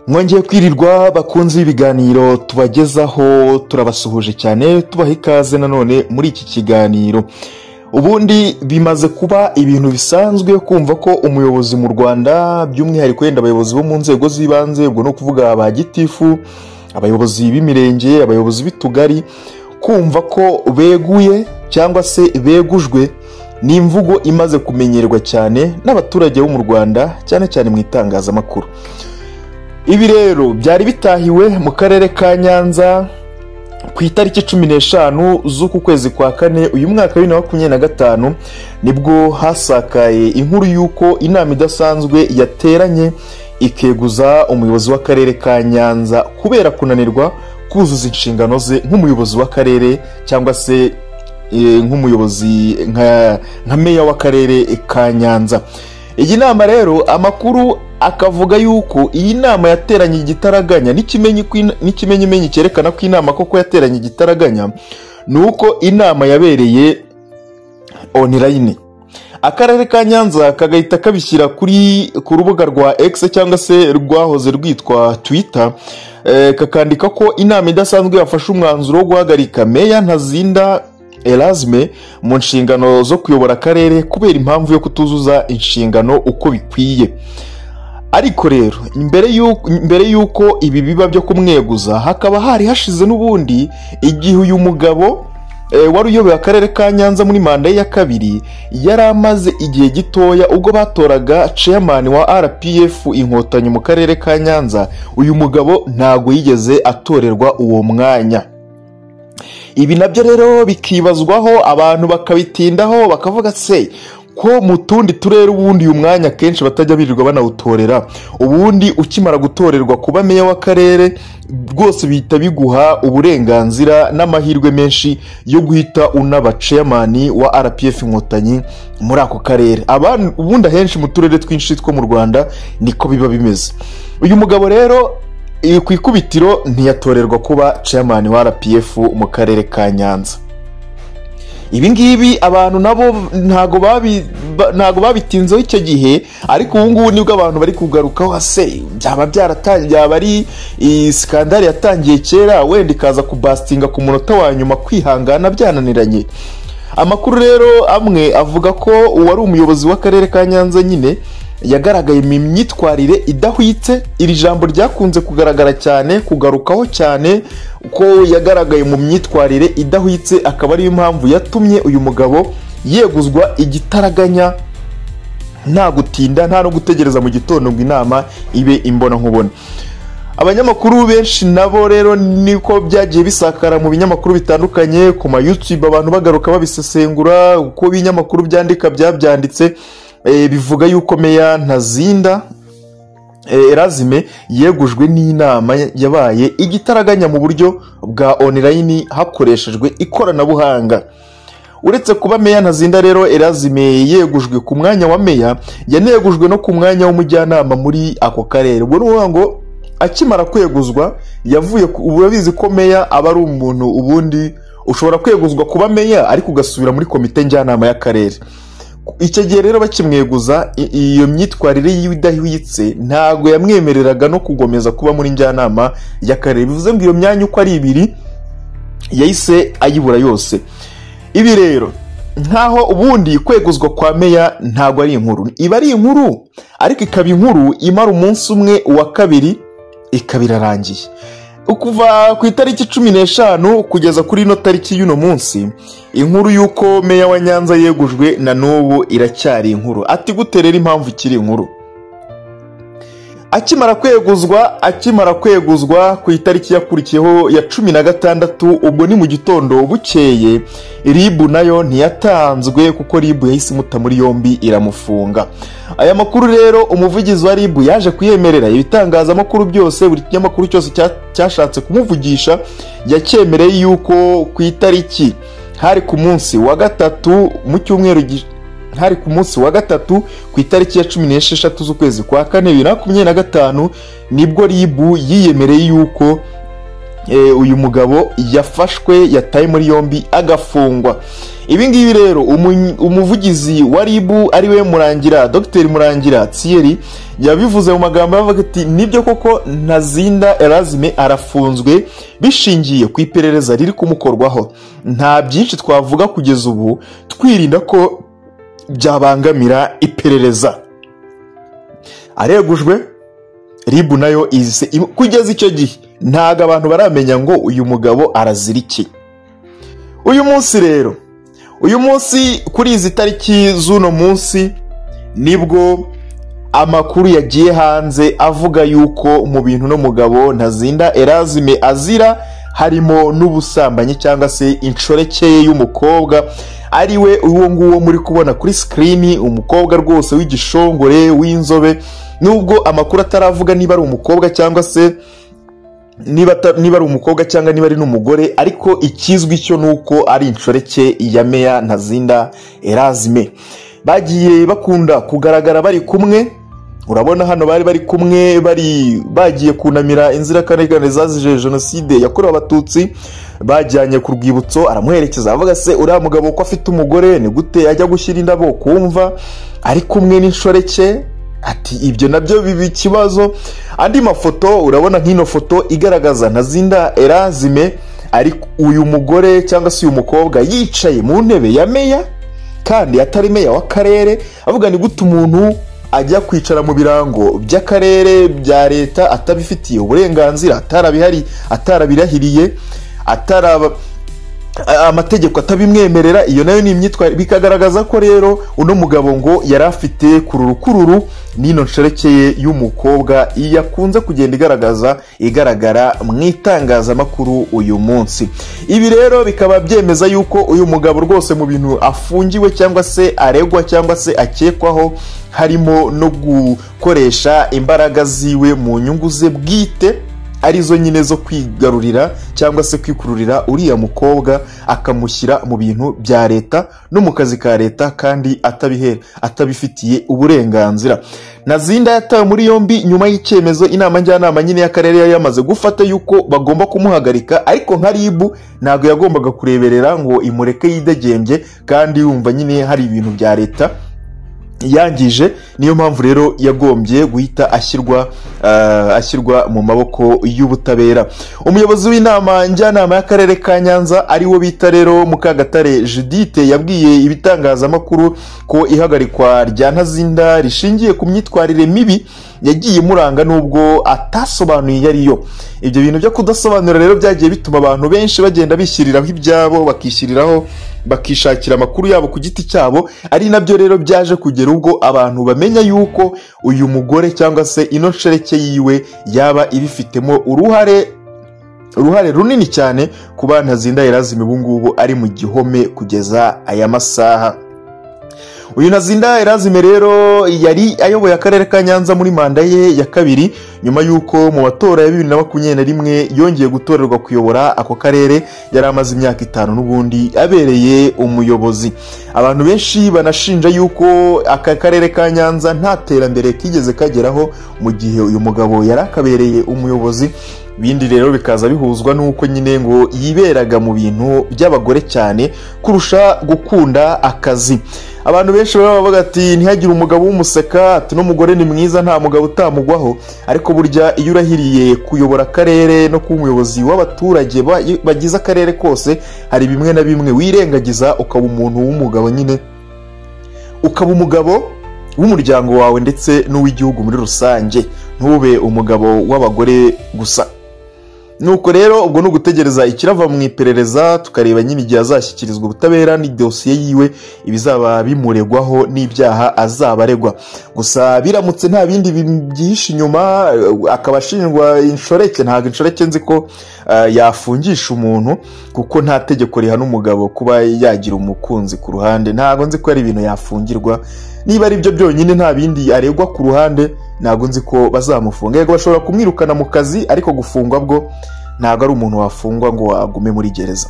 Mwongeye kwirirwa bakunze ibiganiro tubagezaho, turabasuhuje cyane tubaha ikaze nanone muri iki kiganiro. Ubundi bimaze kuba ibintu bisanzwe kumva ko umuyobozi mu Rwanda, by'umwihariko yenda abayobozi bo mu nzego z'ibanze, ubwo no kuvuga aba gitifu, abayobozi b'imirenge, abayobozi b'itugari, kumva ko beguye cyangwa se begujwe ni imvugo imaze kumenyerwa cyane n'abaturage bo mu Rwanda, cyane cyane mu itangazamakuru. Ibi rero byari bitahiwe mu karere ka Nyanza ku itariki 15 z'uku kwezi kwa kane uyu mwaka wa 2025, nibwo hasakaye inkuru y'uko inama idasanzwe yateranye ikeguza umuyobozi w'akarere ka Nyanza kubera kunanirwa kuzuza inshingano ze nk'umuyobozi w'akarere cyangwa se nk'umuyobozi nka meya w'akarere ka Nyanza. Iyi nama rero amakuru akavuga yuko iyi nama yateranye igitaraganya, n'ikimenyimenyi cyerekana ko inama koko yateranye igitaraganya nuko inama yabereye online. Akarere ka Nyanza kagahita kabishyira ku rubuga rwa X cyangwa se rwahoze rwitwa Twitter, kakandika ko inama idasanzwe yafashe umwanzuro wo guhagarika Meya Ntazinda Erasme mu nshingano zo kuyobora akarere kubera impamvu yo kutuzuza inshingano uko bikwiye. Ariko rero mbere yuko ibi biba byo kumweguza, hakaba hari hashize n'ubundi igihe uyu mugabo wari uyoboye akarere ka Nyanza muri manda ye ya kabiri yari amaze igihe gitoya ubwo batoraga chairman wa RPF Inkotanyi mu karere ka Nyanza. Uyu mugabo ntago yigeze atorerwa uwo mwanya. Ibi nabyo rero bikibazwaho, abantu bakabitindaho bakavuga se ko mu tundi turere ubundi uyu mwanya kenshi batajya birirwa banawutorera, ubundi ukimara gutorerwa kuba meya w'akarere rwose bihita biguha uburenganzira n'amahirwe menshi yo guhita unaba chairman wa RPF Inkotanyi muri ako karere. Ubundi ahenshi mu turere twinshi two mu Rwanda niko biba bimeze. Uyu mugabo rero ku ikubitiro ntiyatorerwa kuba chairman wa RPF mu karere ka Nyanza. Ibi ngibi abantu nabo ntago babitinzeho icyo gihe, ariko ubu ngubu nibwo abantu bari kugarukaho ase byaba ari skandale yatangiye kera wenda ikaza kubastinga ku munota wa nyuma, kwihangana byananiranye. Amakuru rero amwe avuga ko uwari umuyobozi w'akarere ka Nyanza nyine yagaragaye mu myitwarire idahwitse. Iri jambo ryakunze kugaragara cyane, kugarukaho cyane ko yagaragaye mu myitwarire idahwitse, akaba ari impamvu yatumye uyu mugabo yeguzwa igitaraganya, nta gutinda, nta no gutegereza mu gitondo ngo inama ibe imbona nkubona. Abanyamakuru benshi nabo rero niko byagiye bisakara mu binyamakuru bitandukanye, ku ma YouTube abantu bagaruka babisesengura uko ibinyamakuru byandika byabyanditse, bivuga yuko Meya Ntazinda Erasme yegujwe n'inama yabaye igitaraganya mu buryo bwa online hakoreshejwe ikoranabuhanga. Uretse kuba Meya Ntazinda rero Erasme yegujwe ku mwanya wa meya, yanegujwe no ku mwanya w'umujyanama muri ako karere. Ubwo nuvuga ngo akimara kweguzwa yavuye, urabizi ko meya aba ari umuntu ubundi ushobora kweguzwa kuba meya ariko ugasubira muri komite njyanama y'akarere. Icyo gihe rero bakimweguza, iyo myitwarire y'idahwitse ntago yamwemereraga no kugomeza kuba muri njyanama y'akarere. Bivuze ngo iyo myanya uko ari ibiri yahise ayibura yose. Ibi rero nkaho ubundi kweguzwa kwa meya ntago ari inkuru, iba ari inkuru ariko ikaba inkuru imara umunsi umwe, uwa kabiri ikabirarangiye. Ukuva ku itariki 15 kugeza kuri ino tariki y'uno munsi, inkuru y'uko meya wa Nyanza yegujwe na n'ubu iracyari inkuru. Ati guterera impamvu ikiri inkuru, akimara kweguzwa ku itariki yakurikiyeho ya 16, ubwo ni mu gitondo bukeye, RIB nayo ntiyatanzwe kuko RIB yahise imuta muri yombi iramufunga. Aya makuru rero umuvugizi wa RIB yaje kuyemerera ibitangazamakuru byose, buri kinyamakuru cyose cyashatse kumuvugisha yacyemereye yuko ku itariki hari ku munsi wa gatatu mu cyumweru hari ku munsi wa gatatu ku itariki ya 16 z'ukwezi kwa kane 2025 nibwo RIB yiyemereye yuko uyu mugabo yafashwe yataye muri yombi agafungwa. Ibi ngibi rero umuvugizi wa RIB ariwe Murangira, Dr Murangira Thierry, yabivuze mu magambo avuga ati nibyo koko Ntazinda Erasme arafunzwe bishingiye ku iperereza riri kumukorwaho. Nta byinshi twavuga kugeza ubu, twirinda ko byabangamira iperereza. Aregujwe, RIB nayo kugeza icyo gihe ntago abantu baramenya ngo uyu mugabo arazira iki. Uyu munsi kuri izi tariki z'uno munsi nibwo amakuru yagiye hanze avuga yuko mu bintu no mugabo Ntazinda Erasme azira harimo n'ubusambanyi cyangwa se inshoreke y'umukobwa ariwe uwo nguwo muri kubona kuri screen, umukobwa rwose w'igishongore w'inzobe. Nubwo amakuru ataravuga niba ari umukobwa cyangwa se niba ari umukobwa cyangwa niba ari n'umugore, ariko ikizwi cyo nuko ari inshoreke ya Meya Ntazinda Erasme. Bagiye bakunda kugaragara bari kumwe, urabona hano bari kumwe, bagiye kunamira inzirakarengane zazize jenoside yakorewe abatutsi. Bajyanye ku rwibutso, aramuherekeza avuga se uriya mugabo ko afite umugore ni gute ajya gushyira indabo kumva ari kumwe n'inshoreke? Ati ibyo nabyo bibi kibazo. Andi mafoto, urabona nk'ino foto igaragaza Ntazinda Erasme ari uyu mugore cyangwa se uyu mukobwa yicaye mu ntebe ya Meya, kandi atari Meya w'akarere. Avuga ni gute umuntu ajya kwicara mu birango by'akarere bya leta atabifitiye uburenganzira, atarabirahiriye, amategeko atabimwemerera. Iyo nayo ni imyitwarire, bikagaragaza ko rero uno mugabo ngo yari afite kururu n'ino nshoreke ye y'umukobwa yakunze kugenda igaragara mu itangazamakuru uyu munsi. Ibi rero bikaba byemeza yuko uyu mugabo rwose mu bintu afungiwe cyangwa se aregwa cyangwa se akekwaho harimo no gukoresha imbaraga ziwe mu nyungu ze bwite, arizo nyine zo kwigarurira cyangwa se kwikururira uriya mukobwa akamushyira mu bintu bya leta no mu kazi ka leta kandi atabifitiye uburenganzira. Ntazinda yatawe muri yombi nyuma y'icyemezo inama njyanama nyine y'akarere yari yamaze gufata yuko bagomba kumuhagarika, ariko nka RIB ntago yagombaga kureberera ngo imureke yidegembye kandi yumva nyine hari ibintu bya leta yangije. Niyo mpamvu rero yagombye guhita ashyirwa mu maboko y'ubutabera. Umuyobozi w'inama njyanama y'akarere ka Nyanza ariwo bita rero Mukagatare Judith yabwiye ibitangazamakuru ko ihagarikwa rya Ntazinda rishingiye ku myitwarire mibi yagiye muranga nubwo atasobanuye yariyo. Ibyo bintu byo kudasobanura rero byagiye bituma abantu benshi bagenda bishyiriraho ibyabo, bakishakira amakuru yabo ku giti cyabo. Ari nabyo rero byaje kugera ubwo abantu bamenya yuko uyu mugore cyangwa se ino nshoreke yiwe yaba ibifitemo uruhare runini cyane kuba Ntazinda Erasme ubu ngubu ari mu gihome kugeza aya masaha. Uyu Ntazinda Erasme rero yari ayoboye akarere ka Nyanza muri manda ye ya kabiri, nyuma yuko mu matora ya 2021 yongeye gutorerwa kuyobora ako karere. Yari amaze imyaka 5 n'ubundi abereye umuyobozi. Abantu benshi banashinja yuko aka karere ka Nyanza nta terambere kigeze kageraho mu gihe uyu mugabo yari akabereye umuyobozi. Bindi rero bikaza bihuzwa nuko nyine ngo yiberaga mu bintu by'abagore cyane kurusha gukunda akazi. Abantu benshi bavuga ati ntihagire umugabo w'umuseka, ati no mugore ni mwiza nta mugabo utamugwaho. Ariko burya iyo urahiriye kuyobora akarere no kuba umuyobozi w'abaturage bagize akarere kose, hari bimwe na bimwe wirengagiza ukaba umuntu w'umugabo nyine, ukaba umugabo w'umuryango wawe ndetse n'uw'igihugu muri rusange, ntube umugabo w'abagore gusa. Nuko rero ubwo nugutegereza ikirava mu iperereza tukareba nyine igihe azashyikirizwa ubutabera ni dosiye yiwe ibizaba bimuregwaho n'ibyaha azabaregwa. Gusa biramutse nta bindi byihishe inyuma akabashinjwa inshoreke, ntago inshoreke nzi ko yafungisha umuntu kuko nta tegeko rihana umugabo kuba yagira umukunzi ku ruhande. Ntago nzi ko ari ibintu yafungirwa. Niba ari byo byonyine nta bindi aregwa ku ruhande, ntago nzi ko bazamufunga. Yego bashobora kumwirukana mu kazi, ariko gufungwa bwo ntago ari umuntu wafungwa ngo agume muri gereza.